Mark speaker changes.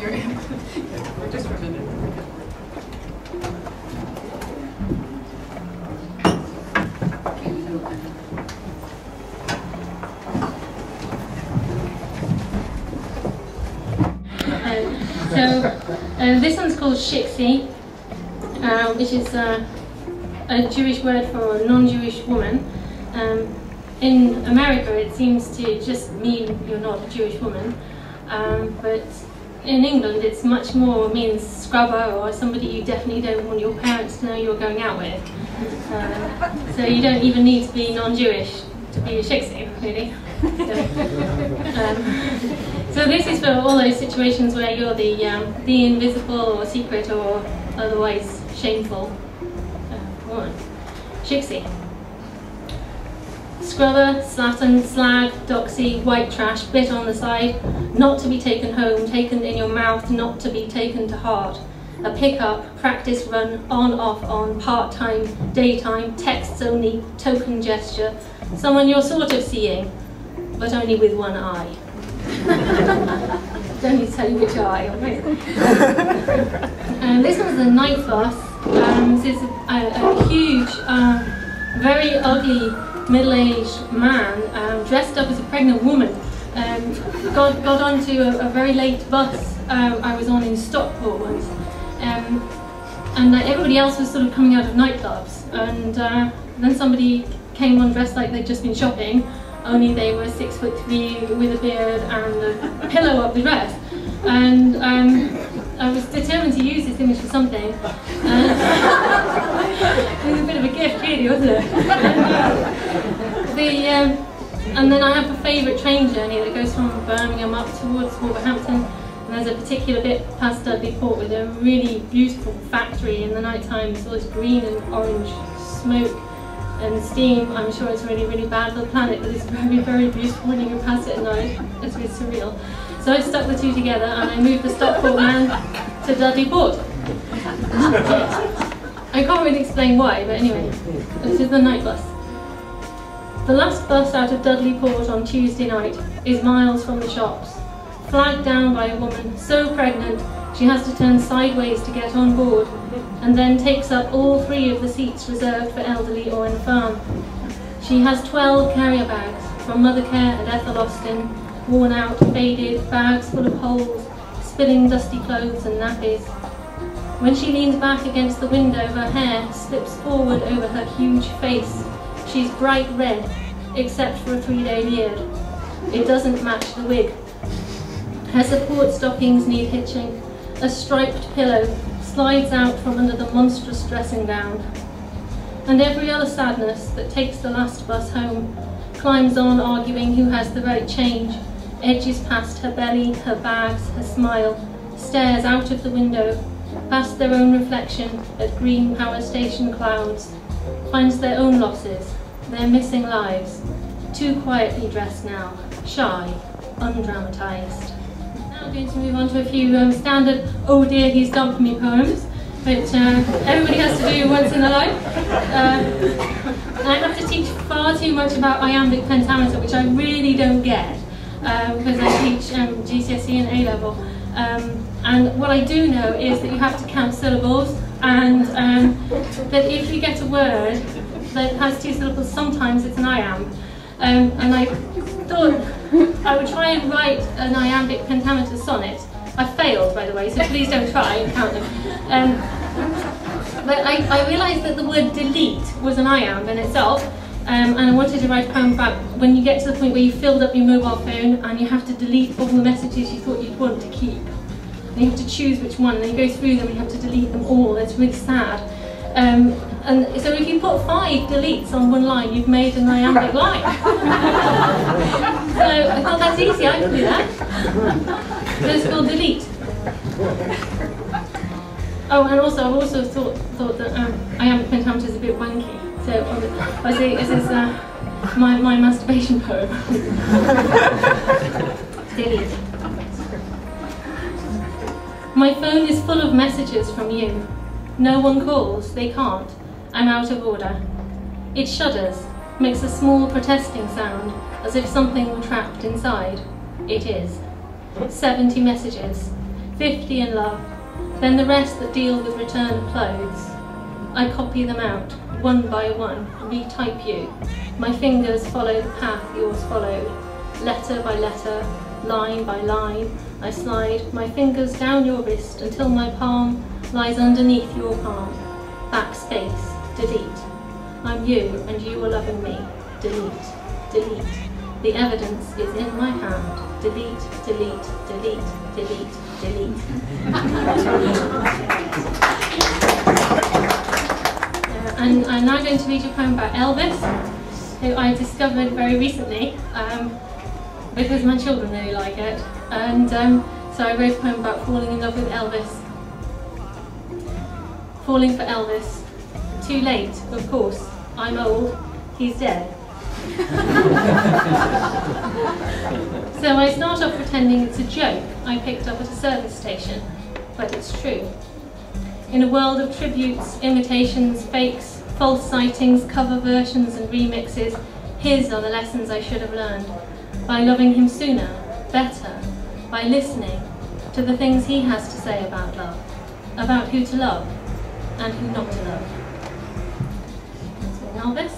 Speaker 1: Just for a minute.
Speaker 2: This one's called Shixi, which is a Jewish word for a non-Jewish woman. In America it seems to just mean you're not a Jewish woman, but in England it's much more means scrubber or somebody you definitely don't want your parents to know you're going out with. So you don't even need to be non-Jewish to be a Shixi, really. So this is for all those situations where you're the invisible or secret or otherwise shameful woman. Shixi. Scrubber, slattern, slag, doxy, white trash, bit on the side, not to be taken home, taken in your mouth, not to be taken to heart. A pickup, practice run, on, off, on, part-time, daytime, texts only, token gesture. Someone you're sort of seeing, but only with one eye. Don't need to tell you which eye. This one's the night bus. This is a huge, very ugly, middle-aged man dressed up as a pregnant woman. Got onto a very late bus I was on in Stockport once. And everybody else was sort of coming out of nightclubs. And then somebody came on dressed like they'd just been shopping, only they were 6'3" with a beard and a pillow up the dress. And I was determined to use this image for something. It was a bit of a gift, really, wasn't it? And then I have a favourite train journey that goes from Birmingham up towards Wolverhampton. And there's a particular bit past Dudley Port with a really beautiful factory in the night time. It's all this green and orange smoke and steam. I'm sure it's really, really bad for the planet, but it's very, very beautiful when you go past it at night. It's really surreal. So I stuck the two together and I moved the Stockport man to Dudley Port. I can't really explain why, but anyway, this is the night bus. The last bus out of Dudley Port on Tuesday night is miles from the shops. Flagged down by a woman so pregnant she has to turn sideways to get on board, and then takes up all 3 of the seats reserved for elderly or infirm. She has 12 carrier bags from Mothercare and Ethel Austin, worn out, faded, bags full of holes, spilling dusty clothes and nappies. When she leans back against the window, her hair slips forward over her huge face. She's bright red, except for a 3-day beard. It doesn't match the wig. Her support stockings need hitching. A striped pillow slides out from under the monstrous dressing gown. And every other sadness that takes the last bus home climbs on, arguing who has the right change, edges past her belly, her bags, her smile, stares out of the window, past their own reflection at green power station clouds, finds their own losses, their missing lives, too quietly dressed now, shy, undramatised. Now I'm going to move on to a few standard "oh dear, he's dumped me" poems, which everybody has to do once in their life. I have to teach far too much about iambic pentameter, which I really don't get, because I teach GCSE and A-level. And what I do know is that you have to count syllables, and that if you get a word that has 2 syllables, sometimes it's an iamb. And I thought I would try and write an iambic pentameter sonnet. I failed, by the way, so please don't try and count them. But I realised that the word delete was an iamb in itself, and I wanted to write a poem about when you get to the point where you filled up your mobile phone and you have to delete all the messages you thought you'd want to keep. And you have to choose which one, and then you go through them and you have to delete them all. It's really sad. And so if you put 5 deletes on one line, you've made an iambic line. So I thought that's easy, I can do that. So it's called delete. Oh, and also I've also thought that iambic pentameter is a bit wanky. So I say this is my masturbation poem. Delete. My phone is full of messages from you. No one calls, they can't. I'm out of order. It shudders, makes a small protesting sound, as if something were trapped inside. It is. 70 messages. 50 in love, then the rest that deal with return of clothes. I copy them out, one by one, retype you. My fingers follow the path yours followed. Letter by letter, line by line, I slide my fingers down your wrist until my palm lies underneath your palm. Backspace, delete. I'm you and you are loving me. Delete, delete. The evidence is in my hand. Delete, delete, delete, delete, delete. And I'm now going to read you a poem about Elvis, who I discovered very recently because my children really like it. And so I wrote a poem about falling in love with Elvis. Falling for Elvis. Too late, of course. I'm old. He's dead. So I start off pretending it's a joke I picked up at a service station, but it's true. In a world of tributes, imitations, fakes, false sightings, cover versions and remixes, his are the lessons I should have learned. By loving him sooner, better, by listening to the things he has to say about love, about who to love and who not to love. So Elvis.